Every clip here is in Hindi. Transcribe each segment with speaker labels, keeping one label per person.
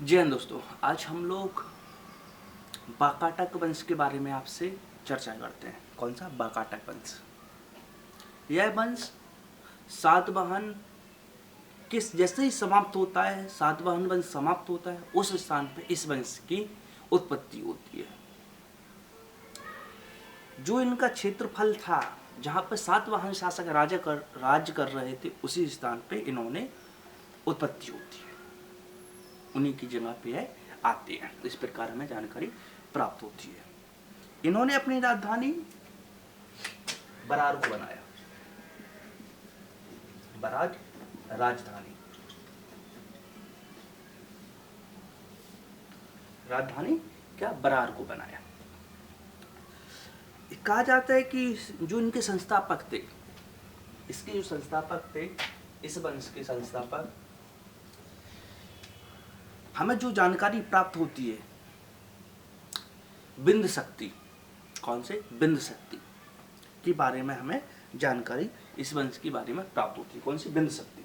Speaker 1: जी हाँ दोस्तों, आज हम लोग वाकाटक वंश के बारे में आपसे चर्चा करते हैं। कौन सा? वाकाटक वंश। यह वंश सातवाहन किस जैसे ही समाप्त होता है, सातवाहन वंश समाप्त होता है, उस स्थान पर इस वंश की उत्पत्ति होती है। जो इनका क्षेत्रफल था, जहाँ पर सातवाहन शासक राज्य कर रहे थे, उसी स्थान पे इन्होंने उत्पत्ति होती है, उन्हीं की जगह पे है आते हैं। इस प्रकार हमें जानकारी प्राप्त होती है। इन्होंने अपनी राजधानी बरार को बनाया। बरार राजधानी राजधानी क्या बरार को बनाया। कहा जाता है कि जो इनके संस्थापक थे, इसके जो संस्थापक थे, इस वंश के संस्थापक, हमें जो जानकारी प्राप्त होती है बिंद शक्ति, कौन से? बिंद शक्ति के बारे में हमें जानकारी इस वंश के बारे में प्राप्त होती है। कौन सी? बिंद शक्ति।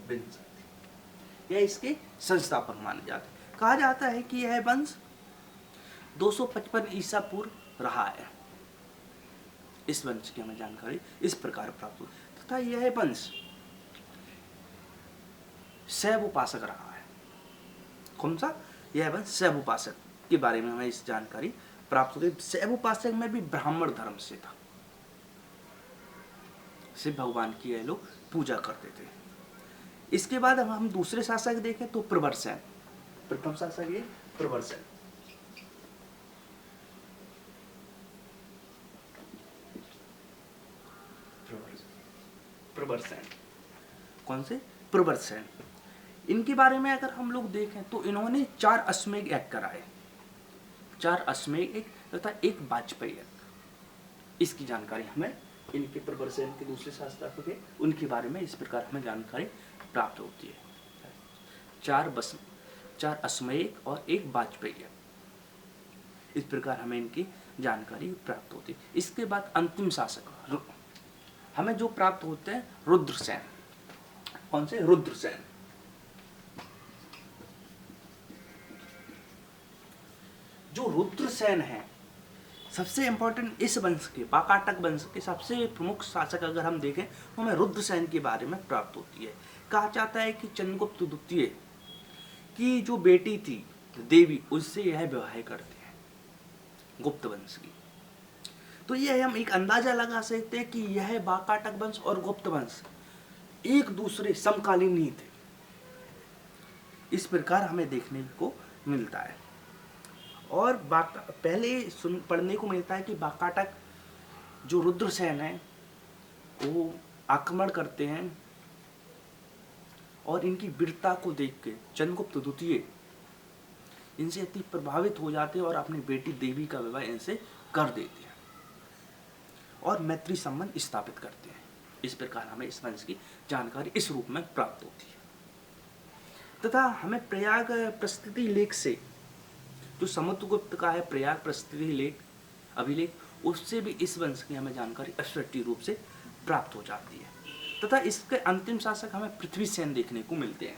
Speaker 1: बिंद शक्ति यह इसके संस्थापक माने जाते हैं। कहा जाता है कि यह वंश 255 ईसा पूर्व रहा है। इस वंश की हमें जानकारी इस प्रकार प्राप्त हुई तथा यह वंश शैव उपासक रहा है। कौन सा? यह वंश शैव उपासक के बारे में हमें इस जानकारी प्राप्त होती है। शैव उपासक में भी ब्राह्मण धर्म से था। शिव भगवान की यह लोग पूजा करते थे। इसके बाद हम दूसरे शासक देखें तो प्रवरसेन। प्रथम शासक ये प्रवरसेन। प्रवरसेन कौन से? प्रवरसेन। इनके बारे में अगर हम लोग देखें तो इन्होंने 4 अश्वमेध यज्ञ कराए। 4 अश्वमेध यज्ञ तथा 1 वाजपेयी यज्ञ। इसकी जानकारी हमें इनके प्रवरसेन के दूसरे शासक के उनके बारे में इस प्रकार हमें जानकारी प्राप्त होती है। 4 अश्वमेध और 1 वाजपेयी यज्ञ। इस प्रकार हमें इनकी जानकारी प्राप्त होती है। इसके बाद अंतिम शासक हमें जो प्राप्त होते हैं रुद्रसेन। कौन से? रुद्रसेन। जो रुद्रसेन है, सबसे इंपॉर्टेंट इस वंश के, वाकाटक वंश के सबसे प्रमुख शासक अगर हम देखें तो हमें रुद्रसेन के बारे में प्राप्त होती है। कहा जाता है कि चंद्रगुप्त द्वितीय की जो बेटी थी देवी, उससे यह विवाह करते हैं, गुप्त वंश की। तो यह हम एक अंदाजा लगा सकते हैं कि यह वाकाटक वंश और गुप्त वंश एक दूसरे समकालीन ही थे। इस प्रकार हमें देखने को मिलता है। और पहले पढ़ने को मिलता है कि वाकाटक जो रुद्रसेन है वो आक्रमण करते हैं और इनकी वीरता को देख के चंद्रगुप्त द्वितीय इनसे अति प्रभावित हो जाते हैं और अपनी बेटी देवी का विवाह इनसे कर देते हैं और मैत्री संबंध स्थापित करते हैं। इस प्रकार हमें इस वंश की जानकारी इस रूप में प्राप्त होती है। तथा हमें प्रयाग प्रस्तुति लेख से, जो समुद्रगुप्त का है प्रयाग प्रस्तुति लेख अभिलेख, उससे भी इस वंश की हमें जानकारी स्पष्ट रूप से प्राप्त हो जाती है। तथा इसके अंतिम शासक हमें पृथ्वीसेन देखने को मिलते हैं।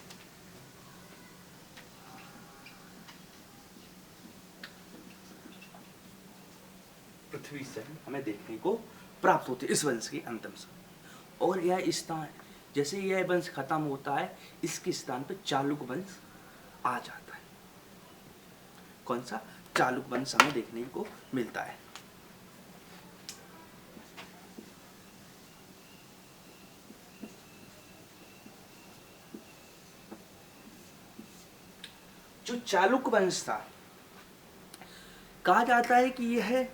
Speaker 1: पृथ्वीसेन हमें देखने को प्राप्त होते इस वंश के अंतिम शासक। और यह स्थान, जैसे यह वंश खत्म होता है, इसके स्थान पर चालुक वंश आ जाता है। कौन सा? चालुक वंश हमें देखने को मिलता है। जो चालुक वंश था, कहा जाता है कि यह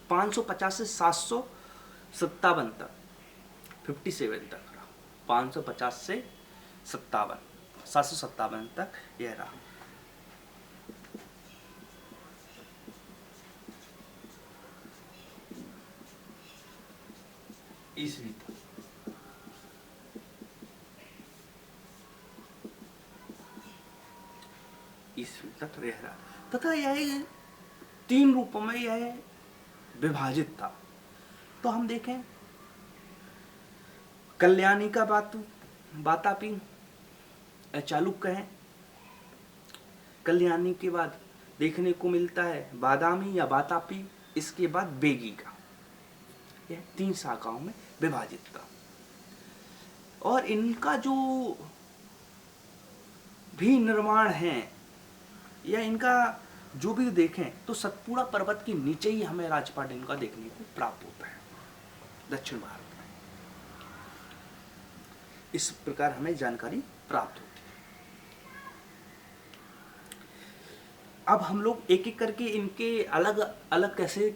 Speaker 1: 550 से 757 तक 57 तक रहा। 550 से 757 तक यह रहा। ईस्वी तक। ईस्वी तक रह रहा तथा यह 3 रूपों में यह विभाजित था। तो हम देखें कल्याणी का वातापी चालुक्य हैं। कल्याणी के बाद देखने को मिलता है बादामी या वातापी, इसके बाद बेगी का। यह 3 शाखाओं में विभाजित था। और इनका जो भी निर्माण है या इनका जो भी देखें तो सतपुड़ा पर्वत के नीचे ही हमें राजपाट इनका देखने को प्राप्त होता है दक्षिण भारत में। इस प्रकार हमें जानकारी प्राप्त होती है। अब हम लोग एक एक करके इनके अलग अलग कैसे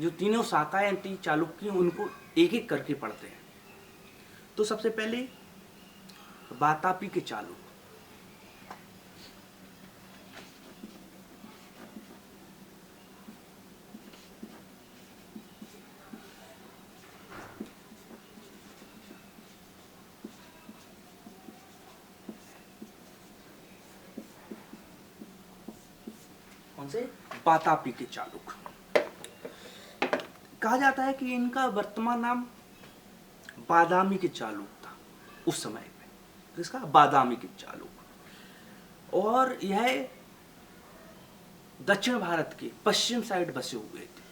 Speaker 1: जो तीनों शाखाएं थी चालुक्य, उनको एक एक करके पढ़ते हैं। तो सबसे पहले वातापी के चालुक्य। कौन से? वातापी के चालुक्य। कहा जाता है कि इनका वर्तमान नाम बादामी के चालुक्य था उस समय में। किसका? बादामी के चालुक्य। और यह दक्षिण भारत के पश्चिम साइड बसे हुए थे।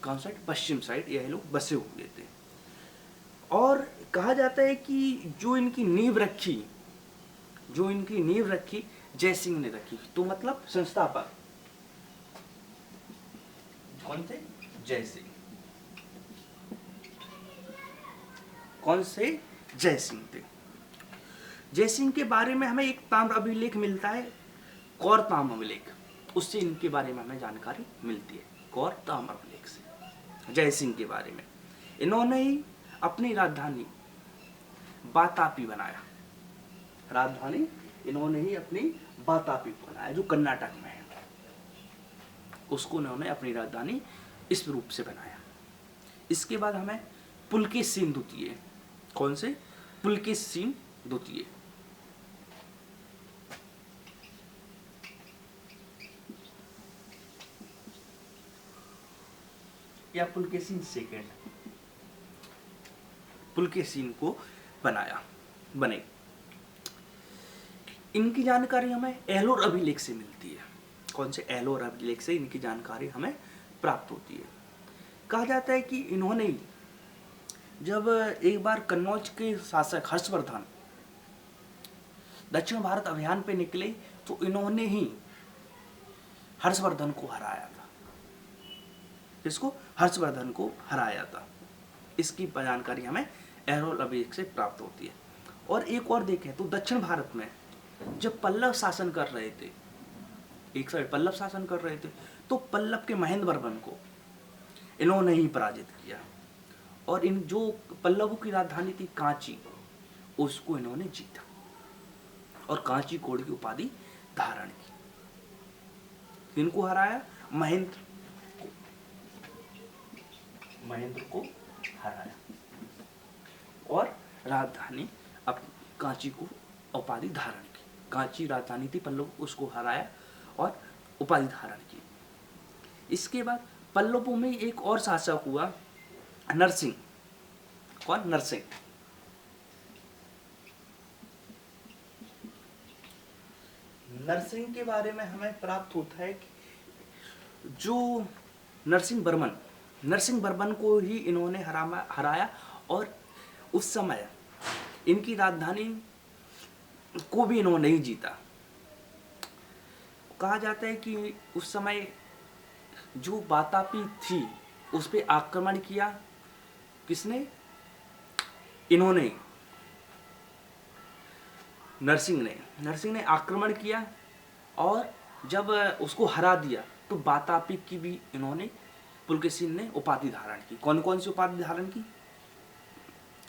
Speaker 1: कौन साइड? पश्चिम साइड यह लोग बसे हुए थे। और कहा जाता है कि जो इनकी नींव रखी जयसिंह ने रखी। तो मतलब संस्थापक कौन थे? जयसिंह। कौन से? जयसिंह थे। जयसिंह के बारे में हमें एक ताम्र अभिलेख मिलता है, कौर ताम्र अभिलेख। उससे इनके बारे में हमें जानकारी मिलती है, कौर ताम्र अभिलेख से जयसिंह के बारे में। इन्होंने ही अपनी राजधानी वातापी बनाया। राजधानी इन्होंने ही अपनी वातापी बनाया, जो कर्नाटक में है। उसको इन्होंने अपनी राजधानी इस रूप से बनाया। इसके बाद हमें पुलकेशिन द्वितीय। कौन से? पुलकेशिन द्वितीय। या पुलकेशिन सेकेंड, पुलकेशिन को बने। इनकी जानकारी हमें एलोर अभिलेख से मिलती है। कौन से? एलोर अभिलेख से इनकी जानकारी हमें प्राप्त होती है। कहा जाता है कि इन्होंने जब एक बार कन्नौज के शासक हर्षवर्धन दक्षिण भारत अभियान पे निकले तो इन्होंने ही हर्षवर्धन को हराया था। किसको? हर्षवर्धन को हराया था। इसकी जानकारी हमें एलोर अभिलेख से प्राप्त होती है। और एक और देखें तो दक्षिण भारत में जब पल्लव शासन कर रहे थे, एक साइड पल्लव शासन कर रहे थे, तो पल्लव के महेंद्र वर्मन को इन्होंने ही पराजित किया। और इन जो पल्लवों की राजधानी थी कांची, उसको इन्होंने जीता और कांची कोड़ की उपाधि धारण की। इनको हराया? महेंद्र को हराया और राजधानी अब कांची को उपाधि धारण की। कांची राजधानी थी पल्लव, उसको हराया और उपाधि धारण की। इसके बाद पल्लवों में एक और शासक हुआ नरसिंह। कौन? नरसिंह। नरसिंह के बारे में हमें प्राप्त होता है कि जो नरसिंह वर्मन को ही इन्होंने हराया और उस समय इनकी राजधानी को भी इन्होंने नहीं जीता। कहा जाता है कि उस समय जो वातापी थी उस पे आक्रमण किया। किसने? इन्होंने, नरसिंह ने आक्रमण किया और जब उसको हरा दिया तो वातापी की भी इन्होंने, पुलकेशिन ने उपाधि धारण की। कौन कौन सी उपाधि धारण की?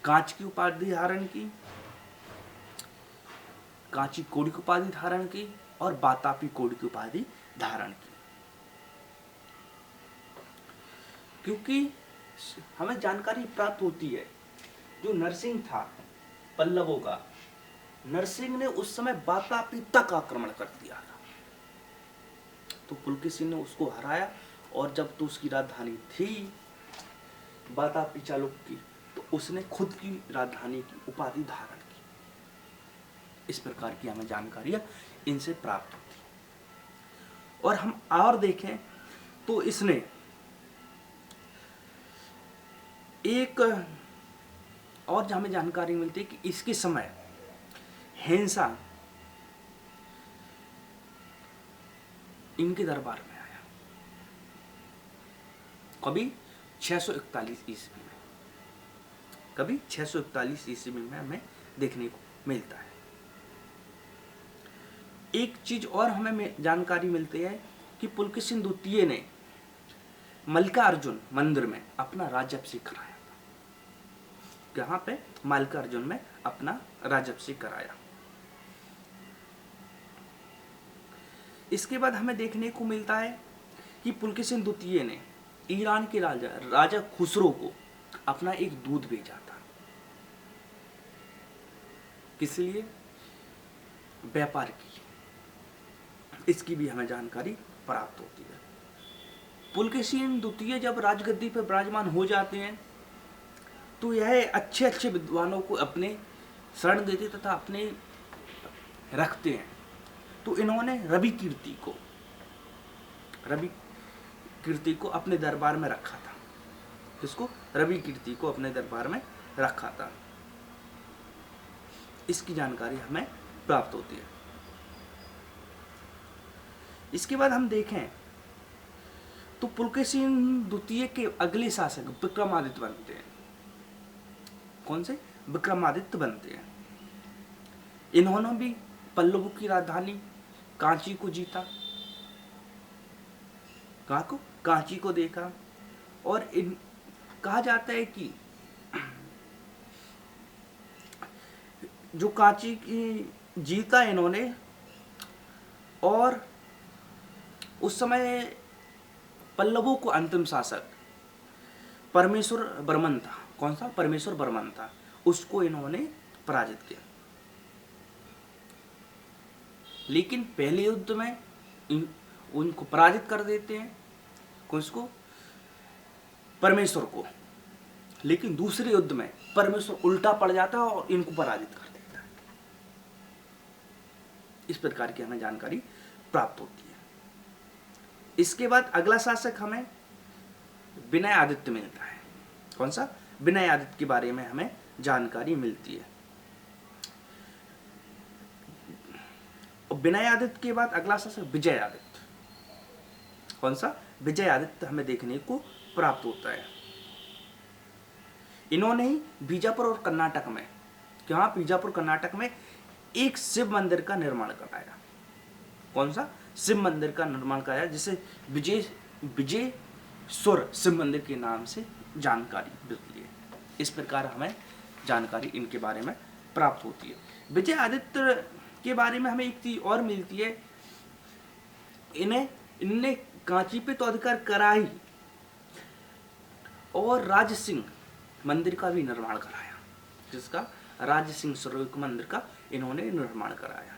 Speaker 1: कांच की उपाधि धारण की, कांची कोड़ी की उपाधि धारण की और वातापी कोड़ी की उपाधि धारण की। क्योंकि हमें जानकारी प्राप्त होती है जो नरसिंह था पल्लवों का, नरसिंह ने उस समय वातापी तक आक्रमण कर दिया था। तो पुलकेशिन ने उसको हराया और जब तो उसकी राजधानी थी वातापी चालुक्य की, तो उसने खुद की राजधानी की उपाधि धारण की। इस प्रकार की हमें जानकारियां इनसे प्राप्त होती। और हम और देखें तो इसने एक और जो हमें जानकारी मिलती है कि इसके समय हिंसा इनके दरबार में आया, कभी 641 ईस्वी में, कभी 641 ईस्वी में हमें देखने को मिलता है। एक चीज और हमें जानकारी मिलती है कि पुलकेशिन द्वितीय ने मल्लिकार्जुन मंदिर में अपना राज्याभिषेक कराया था। कहाँ पे? मल्लिकार्जुन में अपना राज्याभिषेक कराया। इसके बाद हमें देखने को मिलता है कि पुलकेशिन द्वितीय ने ईरान के राजा खुसरो को अपना एक दूध भेजा था। किस लिए? व्यापार की। इसकी भी हमें जानकारी प्राप्त होती है। पुलकेशिन द्वितीय जब राजगद्दी पर विराजमान हो जाते हैं तो यह अच्छे अच्छे विद्वानों को अपने शरण देते तथा अपने रखते हैं। तो इन्होंने रवि कीर्ति को अपने दरबार में रखा था। किसको? रवि कीर्ति को अपने दरबार में रखा था। इसकी जानकारी हमें प्राप्त होती है। इसके बाद हम देखें तो पुलकेशिन द्वितीय के अगले शासक विक्रमादित्य बनते हैं। कौन से? विक्रमादित्य बनते हैं। इन्होंने भी पल्लवों की राजधानी कांची को जीता। कहाँ को? कांची को देखा। और कहा जाता है कि जो कांची की जीता इन्होंने, और उस समय पल्लवों को अंतिम शासक परमेश्वर वर्मन था। कौन सा? परमेश्वर वर्मन था। उसको इन्होंने पराजित किया। लेकिन पहले युद्ध में उनको पराजित कर देते हैं। किसको? परमेश्वर को। लेकिन दूसरे युद्ध में परमेश्वर उल्टा पड़ जाता है और इनको पराजित कर देता है। इस प्रकार की हमें जानकारी प्राप्त होती है। इसके बाद अगला शासक हमें विनय आदित्य मिलता है। कौन सा? विनय आदित्य के बारे में हमें जानकारी मिलती है। विनय आदित्य के बाद अगला शासक विजय आदित्य। कौन सा? विजय आदित्य हमें देखने को प्राप्त होता है। इन्होंने ही बीजापुर और कर्नाटक में, कहाँ? बीजापुर कर्नाटक में एक शिव मंदिर का निर्माण कराया। कौन सा? शिव मंदिर का निर्माण कराया, जिसे विजयेश्वर शिव मंदिर के नाम से जानकारी मिलती है। इस प्रकार हमें जानकारी इनके बारे में प्राप्त होती है। विजय आदित्य के बारे में हमें एक चीज और मिलती है, इनने कांची पे तो अधिकार करा ही, और राज सिंह मंदिर का भी निर्माण कराया। जिसका? राज सिंह स्वरूप मंदिर का इन्होंने निर्माण कराया।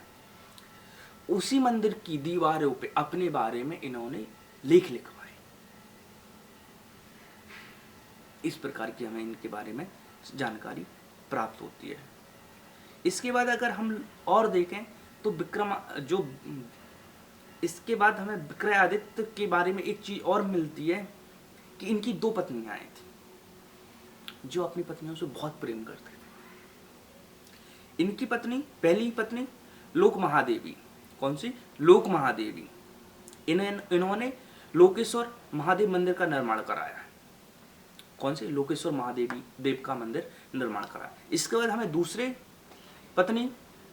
Speaker 1: उसी मंदिर की दीवारों पे अपने बारे में इन्होंने लेख लिखवाए। इस प्रकार की हमें इनके बारे में जानकारी प्राप्त होती है। इसके बाद अगर हम और देखें तो इसके बाद हमें विक्रमादित्य के बारे में एक चीज और मिलती है कि इनकी 2 पत्नियां थी जो अपनी पत्नियों से बहुत प्रेम करते थे। इनकी पहली पत्नी लोक महादेवी। कौन सी? लोक महादेवी। इन्होंने लोकेश्वर महादेव मंदिर का निर्माण कराया। कौन से? लोकेश्वर महादेव का मंदिर निर्माण कराया। इसके बाद हमें दूसरे पत्नी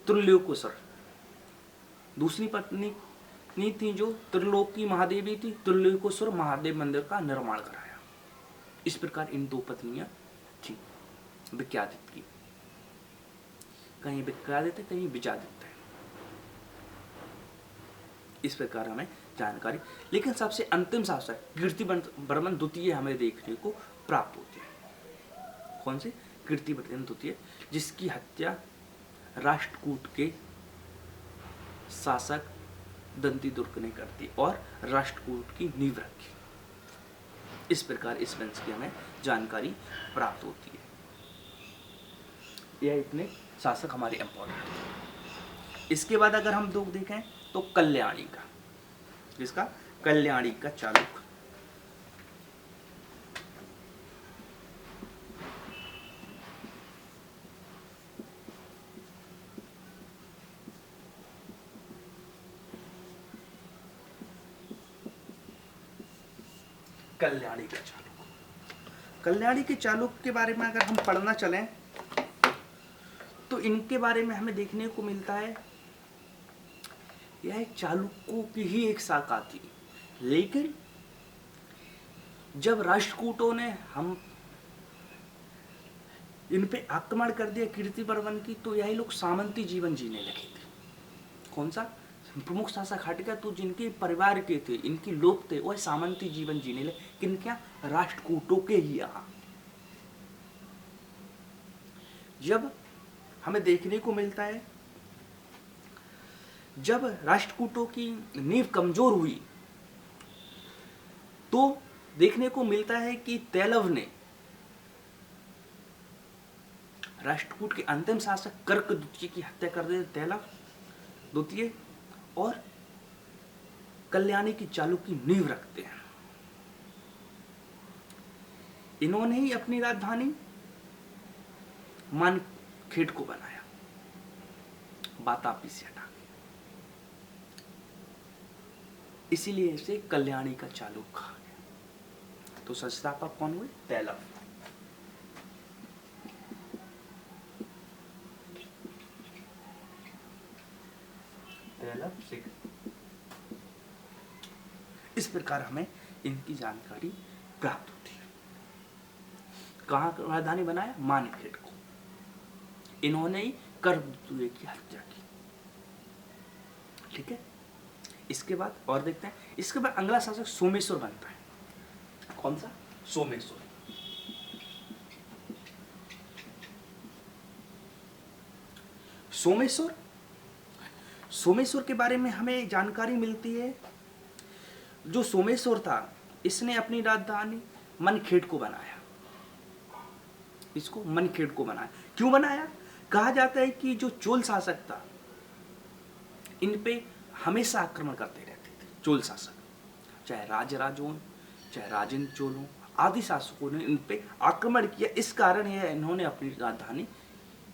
Speaker 1: त्रिलोकेश्वर, दूसरी पत्नी थी जो त्रिलोकी महादेवी थी, त्रिलोकेश्वर महादेव मंदिर का निर्माण कराया। इस प्रकार इन 2 पत्नियां थी विक्रमादित्य की। कहीं विक्रमादित्य, कहीं विजयादित्य। इस प्रकार हमें जानकारी, लेकिन सबसे अंतिम शासक कीर्तिवर्मन द्वितीय हमें देखने को प्राप्त होते हैं। कौन से? कीर्तिवर्मन द्वितीय, जिसकी हत्या राष्ट्रकूट के शासक दंतीदुर्ग ने कर दी और राष्ट्रकूट की नींव रखी। इस प्रकार इस वंश की हमें जानकारी प्राप्त होती है। यह इतने शासक हमारे इम्पोर्टेंट हैं। इसके बाद अगर हम लोग देखें तो कल्याणी का, जिसका कल्याणी का चालुक्य। कल्याणी का चालुक्य, कल्याणी के चालुक्य के बारे में अगर हम पढ़ना चलें तो इनके बारे में हमें देखने को मिलता है यह चालुक्यों की ही एक शाखा थी, लेकिन जब राष्ट्रकूटों ने हम इन पे आक्रमण कर दिया कीर्तिवर्मन की, तो यही लोग सामंती जीवन जीने लगे थे। कौन सा प्रमुख शासक हट गया तो जिनके परिवार के थे, इनके लोग थे, वह सामंती जीवन जीने लगे। किनके यहाँ? राष्ट्रकूटों के ही यहाँ। जब हमें देखने को मिलता है जब राष्ट्रकूटों की नींव कमजोर हुई तो देखने को मिलता है कि तैलव ने राष्ट्रकूट के अंतिम शासक कर्क द्वितीय की हत्या कर दी। तैलव द्वितीय और कल्याणी की चालुक्य की नींव रखते हैं। इन्होंने ही अपनी राजधानी मानखेड़ को बनाया, वातापी से हटा के, इसीलिए इसे कल्याणी का चालुक्य कहा गया। तो संस्थापक कौन हुए? तैलव। तैलव सिख। इस प्रकार हमें इनकी जानकारी प्राप्त होती है। कहाँ राजधानी बनाया? मानखेड़ को। इन्होंने ही कर्कद्वितीय की हत्या की। ठीक है, इसके बाद और देखते हैं। इसके बाद अगला शासक सोमेश्वर बनता है। कौन सा? सोमेश्वर। सोमेश्वर सोमेश्वर के बारे में हमें जानकारी मिलती है। जो सोमेश्वर था, इसने अपनी राजधानी मनखेड़ को बनाया। इसको मनखेड़ को बनाया। क्यों बनाया? कहा जाता है कि जो चोल शासक था, इन पे हमेशा आक्रमण करते रहते थे। चोल शासक, चाहे राजराजों, चाहे राजेंद्र चोल हो, आदि शासकों ने इन पे आक्रमण किया। इस कारण यह इन्होंने अपनी राजधानी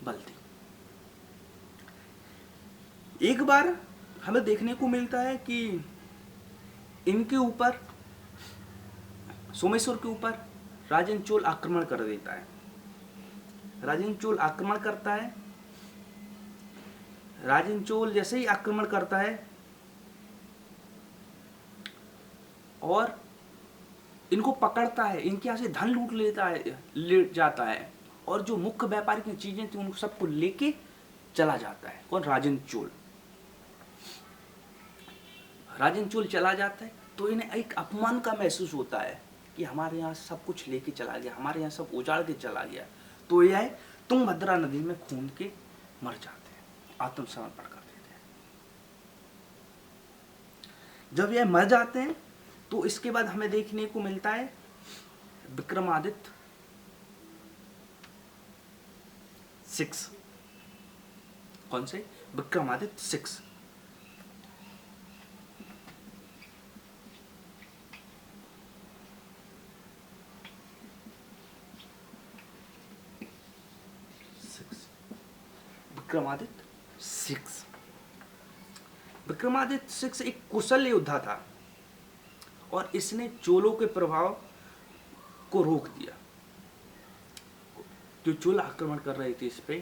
Speaker 1: बल दी। एक बार हमें देखने को मिलता है कि इनके ऊपर, सोमेश्वर के ऊपर राजेंद्र चोल आक्रमण कर देता है। राजेंद्र चोल आक्रमण करता है। राजेंद्र चोल जैसे ही आक्रमण करता है और इनको पकड़ता है, इनके यहाँ से धन लूट ले जाता है, और जो मुख्य व्यापारी की चीजें थी उनको सबको लेके चला जाता है। कौन? राजेंद्र चोल। राजेंद्र चोल चला जाता है तो इन्हें एक अपमान का महसूस होता है कि हमारे यहाँ सब कुछ लेके चला गया, हमारे यहाँ सब उजाड़ के चला गया। तो यह तुंगभद्रा नदी में खून के मर जाते हैं, आत्मसमर्पण कर देते हैं। जब यह मर जाते हैं तो इसके बाद हमें देखने को मिलता है विक्रमादित्य 6। कौन से? विक्रमादित्य 6। विक्रमादित्य 6। विक्रमादित्य 6 एक कुशल योद्धा था और इसने चोलों के प्रभाव को रोक दिया। जो चोल आक्रमण कर रहे थे इस पे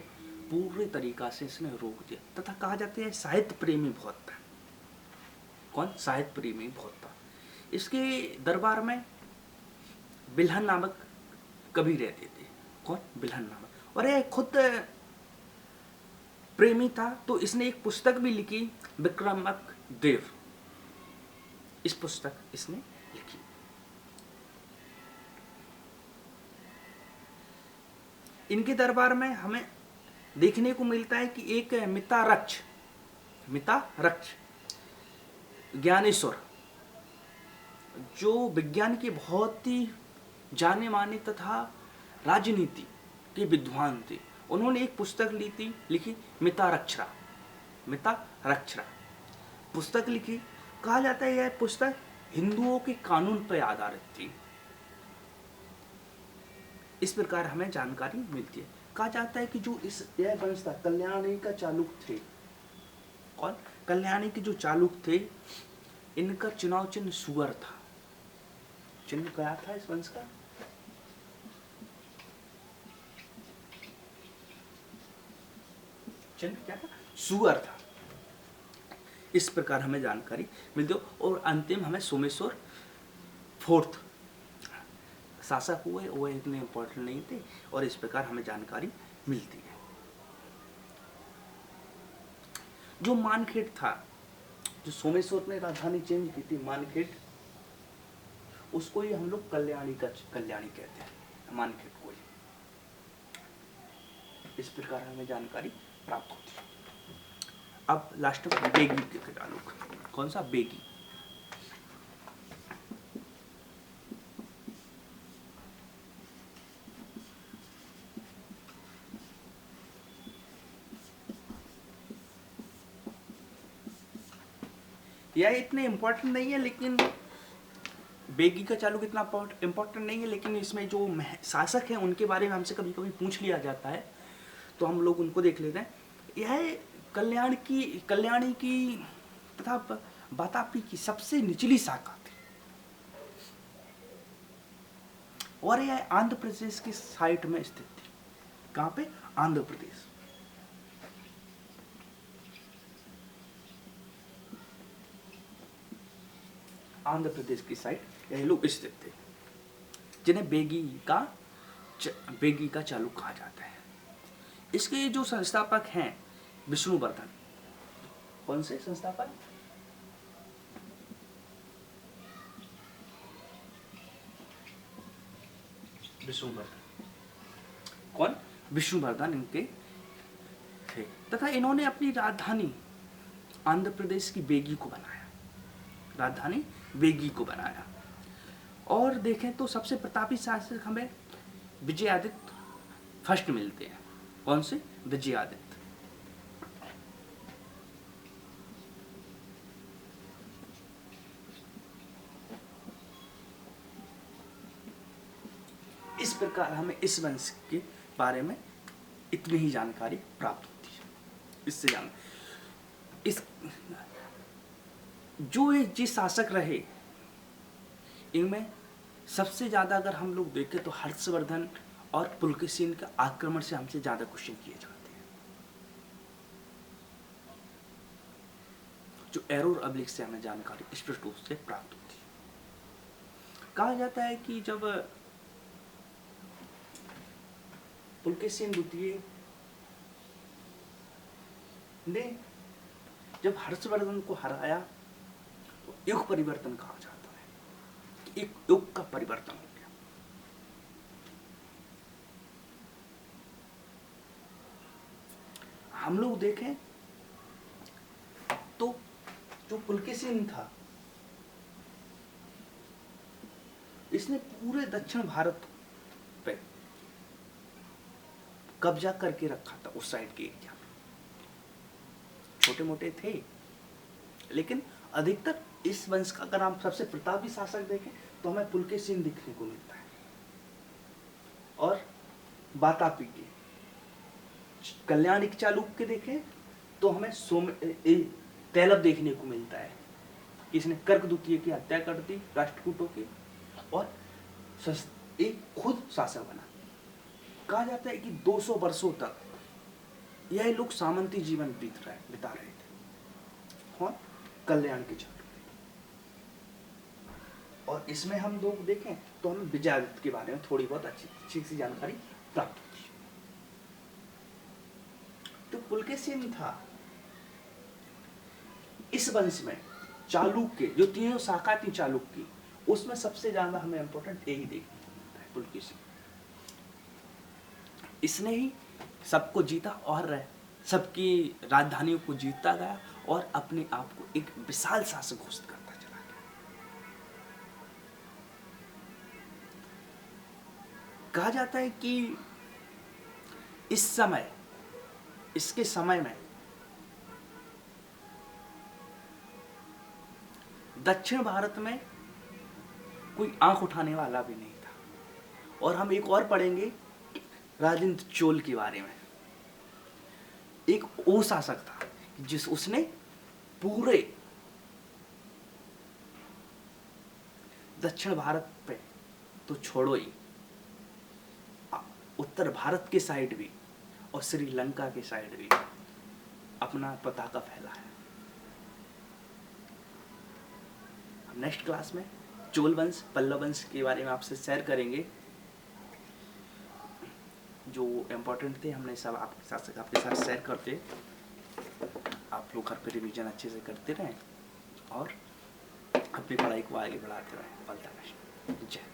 Speaker 1: पूरे तरीका से इसने रोक दिया। तथा कहा जाता है साहित्य प्रेमी बहुत था। कौन? साहित्य प्रेमी बहुत था। इसके दरबार में बिल्हन नामक कवि रहते थे। कौन? बिल्हन नामक। और यह खुद प्रेमी था, तो इसने एक पुस्तक भी लिखी, विक्रमक देव। इस पुस्तक इसने लिखी। इनके दरबार में हमें देखने को मिलता है कि एक मितारक्ष ज्ञानेश्वर, जो विज्ञान के बहुत ही जाने माने तथा राजनीति के विद्वान थे। उन्होंने एक पुस्तक लिखी मितारक्षरा पुस्तक लिखी। कहा जाता है यह पुस्तक हिंदुओं के कानून पर आधारित थी। इस प्रकार हमें जानकारी मिलती है। कहा जाता है कि जो यह वंश था, कल्याणी का चालुक थे। कौन? कल्याणी के जो चालुक थे, इनका चुनाव चिन्ह सुअर था। चिन्ह क्या था इस वंश का? चिन्ह क्या था? सुअर था। इस प्रकार हमें जानकारी मिलती है। और अंतिम हमें सोमेश्वर फोर्थ शासक हुए, वो इतने इम्पोर्टेंट नहीं थे, और इस प्रकार हमें जानकारी मिलती है। जो मानखेड़ था, जो सोमेश्वर ने राजधानी चेंज की थी, मानखेड़, उसको ही हम लोग कल्याणी कहते हैं, मानखेड़ को ही। इस प्रकार हमें जानकारी प्राप्त होती है। अब लास्ट में बेगी के ताल्लुक। कौन सा? बेगी। यह इतने इम्पोर्टेंट नहीं है, लेकिन बेगी का चालुक इतना इम्पोर्टेंट नहीं है, लेकिन इसमें जो शासक हैं उनके बारे में हमसे कभी कभी पूछ लिया जाता है, तो हम लोग उनको देख लेते हैं। यह कल्याणी की तथा वातापी की सबसे निचली शाखा थी, और यह आंध्र प्रदेश की साइड में स्थित थी। कहाँ पे? आंध्र प्रदेश। आंध्र प्रदेश की साइड यह लोग स्थित थे, जिन्हें बेगी का चालुक कहा जाता है। इसके जो संस्थापक हैं विष्णुवर्धन। कौन से संस्थापक? विष्णुवर्धन। कौन? विष्णुवर्धन इनके थे, तथा इन्होंने अपनी राजधानी आंध्र प्रदेश की बेगी को बनाया। राजधानी बेगी को बनाया। और देखें तो सबसे प्रतापी शासक हमें विजयादित्य फर्स्ट मिलते हैं। कौन से? विजयादित्य। इस प्रकार हमें इस वंश के बारे में इतनी ही जानकारी प्राप्त होती है। इससे जिस शासक रहे, इनमें सबसे ज्यादा अगर हम लोग देखें तो हर्षवर्धन और पुलकेशिन के आक्रमण से हमसे ज्यादा क्वेश्चन किए जाते हैं, जो एरो और अब्लिक से हमें जानकारी स्पष्ट रूप से प्राप्त होती है। कहा जाता है कि जब पुलकेशिन द्वितीय ने जब हर्षवर्धन को हराया, तो युग परिवर्तन कहा जाता है, एक युग का परिवर्तन हो गया। हम लोग देखें तो जो पुलकेशिन था, इसने पूरे दक्षिण भारत पे कब्जा करके रखा था। उस साइड के एरिया में छोटे मोटे थे, लेकिन अधिकतर इस वंश का अगर हम सबसे प्रतापी शासक देखें तो हमें पुलकेशिन दिखने को मिलता है, और वातापी के, कल्याणी के चालुक के देखें तो हमें तैलव देखने को मिलता है। इसने कर्क द्वितीय की हत्या कर दी राष्ट्रकूटों की, और एक खुद शासक बना। कहा जाता है कि 200 वर्षों तक यह लोग सामंती जीवन बिता रहे थे। कौन? कल्याण के चालुक। और इसमें हम लोग देखें तो हमें विजयादित्य के बारे में थोड़ी बहुत अच्छी सी जानकारी प्राप्त होती है। तो पुलकेशिन था, इस वंश में चालुक्य जो तीनों शाखा थी चालुक्य की, उसमें सबसे ज्यादा हमें इंपॉर्टेंट यही देखने को मिलता है, पुलकेशिन। इसने ही सबको जीता और सबकी राजधानियों को जीतता गया, और अपने आप को एक विशाल शासक घोषित करता चला गया। कहा जाता है कि इसके समय में दक्षिण भारत में कोई आंख उठाने वाला भी नहीं था। और हम एक और पढ़ेंगे राजेंद्र चोल के बारे में। एक वो शासक था उसने पूरे दक्षिण भारत पे तो छोड़ो ही, उत्तर भारत के साइड भी और श्रीलंका के साइड भी अपना पताका फैलाया। हम नेक्स्ट क्लास में चोल वंश, पल्लव वंश के बारे में आपसे शेयर करेंगे। जो इम्पोर्टेंट थे हमने सब आपके साथ शेयर करते। आप लोग घर पे रिवीजन अच्छे से करते रहें और अपनी पढ़ाई को आगे बढ़ाते रहें। All the best. जय